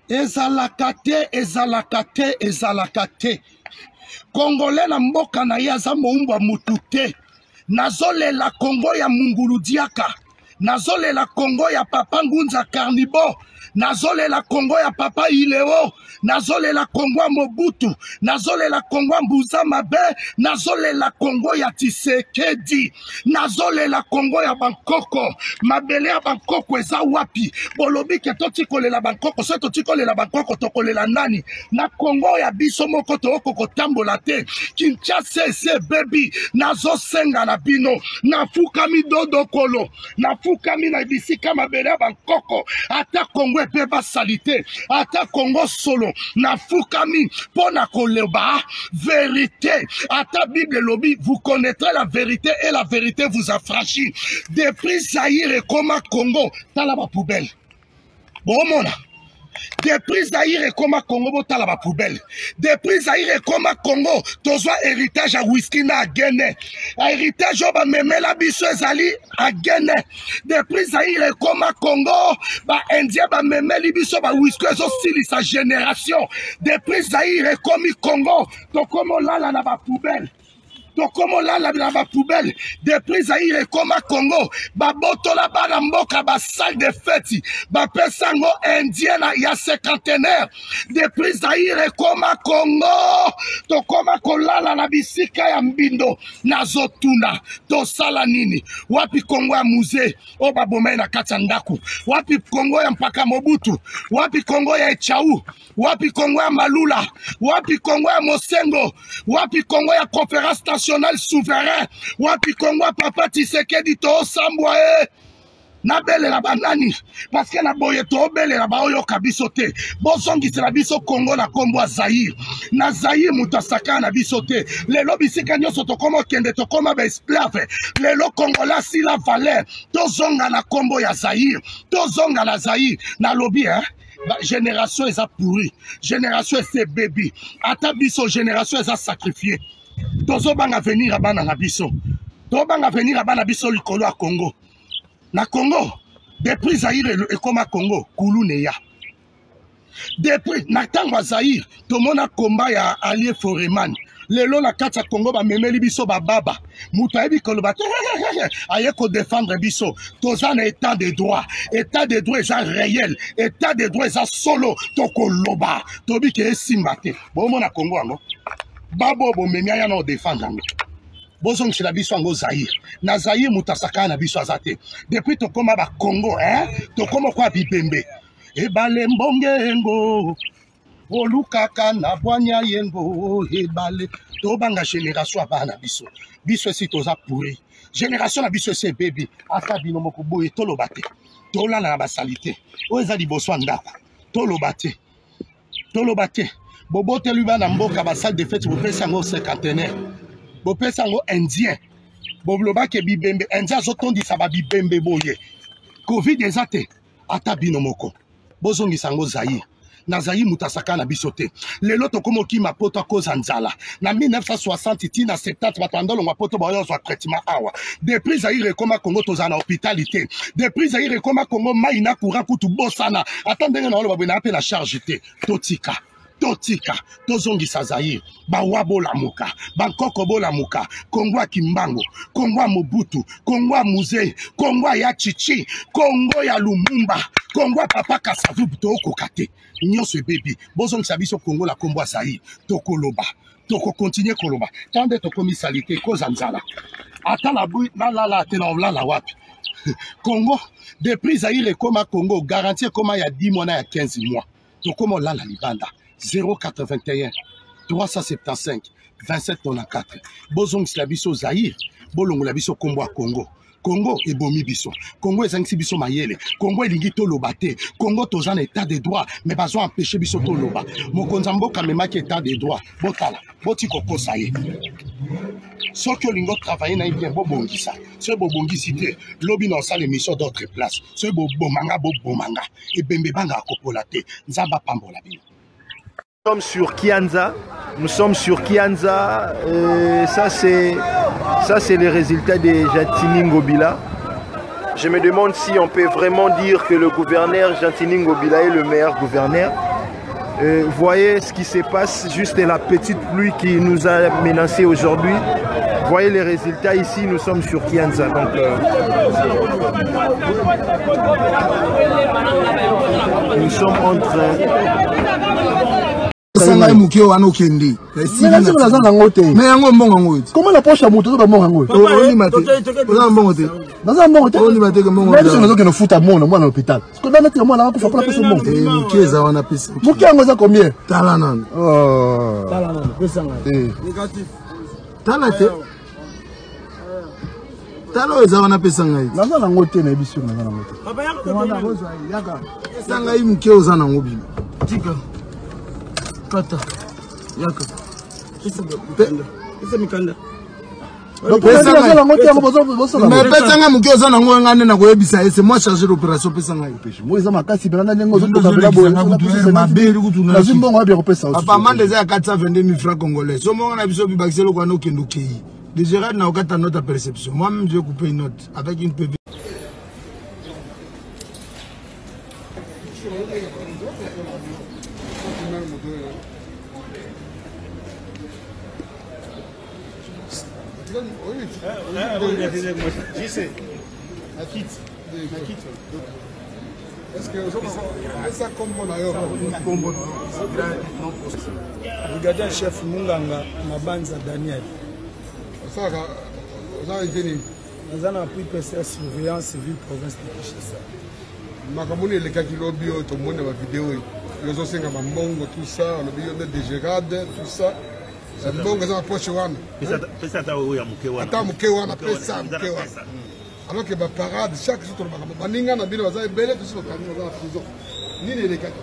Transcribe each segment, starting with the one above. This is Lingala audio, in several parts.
Ezalakate, ezalakate, ezalakate. Congolais na mboka na yaza moumba mutute. Nazole la Congo ya Mungulu Diaka. Nazole la Congo ya Papa Ngunza Carnibo. Nazole la Congo ya Papa Ileo. Nazole la Congo ya Mobutu. Nazole la Congo ya Mbuza Mabe. Nazole la Congo ya Tshisekedi. Nazole la Congo ya Bangkoko. Mabele ya Bangkoko eza wapi. Bolobi ke to tikole la Bangkoko. So to tikole la Bangkoko tokole la nani. Na Congo ya biso moko to oko tambola te. Kinshasa ese baby. Nazo senga na bino. Nafukami dodo kolo. Nafukami na bisika mabele ya Bangkoko. Ata Congo beba salite, ata Congo solo, na fukami, pona koleba, vérité, ata Bible lobby, vous connaîtrez la vérité et la vérité vous affranchit. Depuis Zaïre et Koma Congo, talaba poubelle. Bon, mona. Depuis Zaïre et Koma Congo, talaba poubelle. Depuis Zaïre et Koma Congo, tozo héritage à whisky na Guinée. Héritage au memela biso ezali à Guinée. Depuis Zaïre et Koma Congo, ba Indien ba memeli biso ba whisky zo style sa génération. Depuis Zaïre et Komi Congo, to komo lala na ba poubelle. To komo lala na ba poubelle. Depuis Zaïre et Koma Congo, ba boto la ba na mboka ba salle de fête. Ba pesango indien ya cinquantenaire. Depuis Zaïre et Koma Congo, to koma kolala na bisika ya mbindo na zotuna. To sala nini? Wapi Congo ya musée? O ba bomai na katandaku. Wapi Congo ya mpaka Mobutu? Wapi Congo ya Echau? Wapi Congo ya Malula? Wapi Congo ya Mosengo? Wapi Congo ya conférence nationale souverain? Wapi Congo ya Papa Tshisekedi to sambwa na bele la banani parce que na boye to bele la ba oyo kabiso te bozongi la biso Congo na kombo Zaïre na Zaïre mutasaka na biso te lelo bisika nyoso to komo kende to koma ba esclave lelo Congola si la valeur to zonga na kombo ya Zaïre to zonga na Zaïre na lobby génération est pourri, génération est baby, ata biso génération est sacrifié. Tozo banga venir à bana biso, to banga venir à bana biso likolo à Congo. Na Congo, depuis Zaïre et comme à Congo, Koulou neya. Depuis na tango Zaïre, to mona combat ya allié Foreman. Lelo la kata Congo ba memeli biso ba baba muta ebi koloba aye ko défendre biso toza na état de droit eza réel état de droit eza solo to koloba tobi ke simbate bo mona Congo ngo babo bo memia ya no défendre ngo bozong chez la biso ngo Zaïre na Zaïre mutasaka na biso azate depuis to koma ba Congo to koma kwa bibembe e bale mbonge ngo Olukaka na bwanya yengo hebale to banga génération abana biso biso si toza pourri génération na biso c'est baby ata bino moko boye to lobate to lana na basalité o eza liboso ndako to lobate bobote luba na mboka ba salle de fête bo pesa ngo cinquantenaire bo pesa ngo indien bo lobake bibembe indien zotondisa ba bibembe boye covid ezate ata bino moko bozongi sango Zaïre na Zaïre mutasaka na bisote lelo to komo ki mapoto koza nzala na 1960 tina 70 batandolo mapoto ba yozwa traitement awa depuis Zaïre koma Congo toza na hôpitalité depuis Zaïre koma Congo mai na courant kutu bosana attendenge na olo babena ape na charge te totika tozongisa Zaïre bawabo la muka bankoko bola muka Congo Kimbango Congo Mobutu Congo Musée Congo ya Chichi Congo ya Lumumba Congo Papa Kasavu to kokate nyonso baby bozongisa biso Congo la kombo Zaïre tokoloba toko continuer koloba tande to komisalité koza nzala ata la bui na la te na la wapi Congo depuis Zaïre koma Congo garantie koma ya 10 mois na ya 15 mois tokomo la libanda 081 375 27 94 bozong la biso Zaïre bolongo la biso kombo a Congo et bomi biso Congo ezangisi biso mayele Congo elingi to lobate Congo toza na état de droit mais bazo empêcher biso to loba mokonza mboka memaki état de droit botala boti kokosa ye soki olingo travailler na bien bobongisa so bobongisi te lobi na osala émission d'autres places so bobomanga ebembe banga akopola te nzamba pambola bino. Nous sommes sur Kianza, ça c'est le résultat de Jatini Ngobila. Je me demande si on peut vraiment dire que le gouverneur Jatini Ngobila est le meilleur gouverneur. Voyez ce qui se passe, juste la petite pluie qui nous a menacé aujourd'hui. Voyez les résultats ici, nous sommes sur Kianza. Donc, nous sommes en train... Comment la poche à moto de mon hôpital. Kata yaka esa mikanda mais pesanga muke oza nango ngane na koyebisa ese moi chargé d'opération pesanga ipeshe moi eza makasi belanda nengo zo tokabela boye mabeli kutuna nazimbongo abia kopesa auto papa mande za 422 000 francs congolais so monga na biso bibakiselo kwa no kendo kei déjà na okata note perception moi même je couper une note avec une PV. Est-ce que ça comme regardez un chef Munganga Mabanza Daniel. Ça a été nous avons appris PCR surveillance civile province de Kinshasa. Makamuni les Kakilobio, tout le monde dans la vidéo. Les autres c'est comme Mbongo, tout ça, le bio de Gérard, tout ça. Mbongo za poche wana. Pesa ta oya mukewana. Ata mukewana pesa mukewana. Alors que ba parade chaque jour to baninga na bino baza ebele tout ça baninga za prison. Nini les Kaki?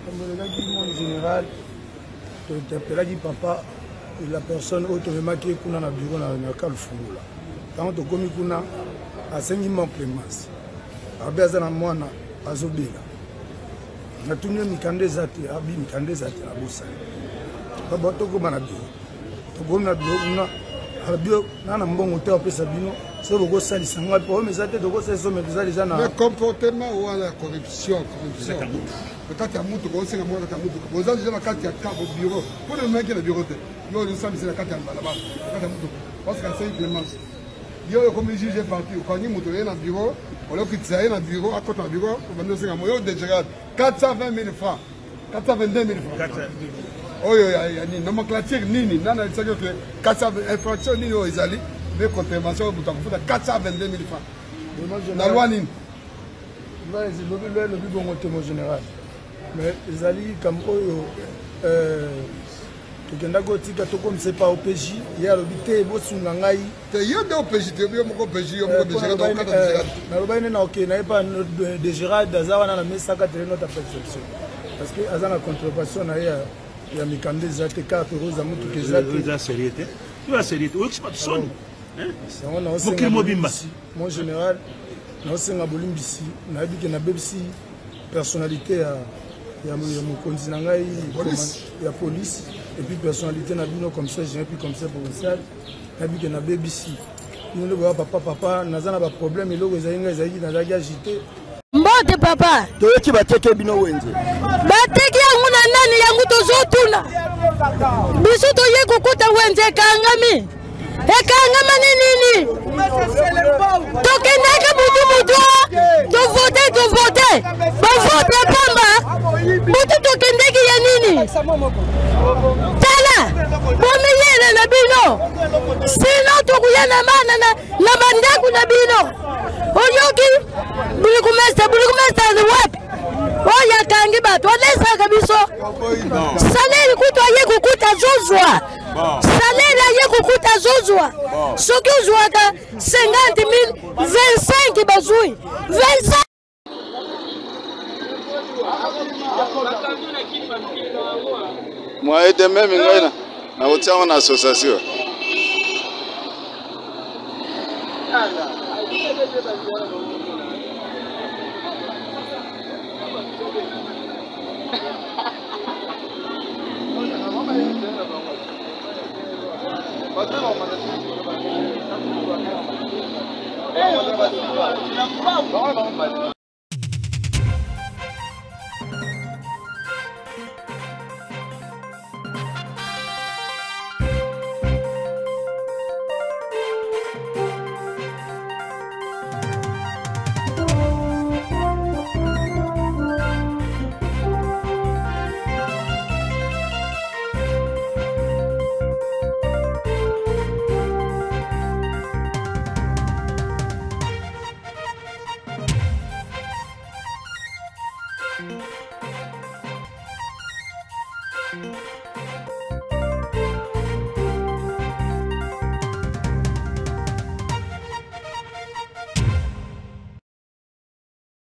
Comme le gars dit en général, tu interpelles dit papa la personne autrement qui kuna na bureau na Kalfungula. Quand to komi kuna asengi mon clémence. Abeza na mwana azobela. Na tunyo mikande zate abi mikande zate na bosa. Baba to goma na bureau. To goma na bureau na abio na mbongo te opesa bino. C'est le gros sali sangwa po mais zate to go se so me déjà na. Le comportement ou la corruption. Peut-être à mutu ko senga mwana ta mutu. Boza déjà makati ya cabo bureau. Pour le mec le bureau te. Yo le sali c'est la carte là-bas. Kati ya mutu. Parce que c'est clémence. Yo comme le juge est parti, quand il mutu na bureau, on l'a quitté na bureau, à côté na bureau, on va nous senga moyo de Gérard 420 000 francs. 422 000 francs. Oh yo ya ni nomenclature nini nana c'est que 400 infraction nini o ezali mais contravention buta kufuta 422 000 francs. La loi nini? Le but bon témoin général. Mais ezali comme oyo tukenda gotika to comme c'est pas au PJ ya lobité bosunga ngai te yo de OPJ te yo moko PJ yo moko de Gérard donc na lobaine na OK na pas de Gérard dazawana na mesa ka tele notre perception parce que azana contrefaçon na ya mikande zate 4 euros za mutu kezate za sérieuté tu as sérieuté ou expert son hein c'est on a aussi mon général na osenga bolimbisi na biki na bebisi personnalité ya mokonzi na ngai ya police et puis personnalité na bino comme ça j'ai puis comme ça provincial na biki na BBC nous le voir papa nazana ba problème eloko ezainga ezaki na zaki agité mbote papa toyoki bateke bino wenze bateke yangu na nani yangu tozotuna biso toye kukuta wenze kangami ekangama nini tokendaka mutu tovote bavote pamba mutu tokendeki ya nini tala bomiyele na bino sino tokuya na mana na bandaku na bino oyoki bulikumesta wapi oya kangi bato olesaka biso saleri kutu aye kukuta zozwa salaire aye kukuta zozwa soki ozwaka 50 000 25 bazui 25 moi ete même ngai na kotiango na association Merci.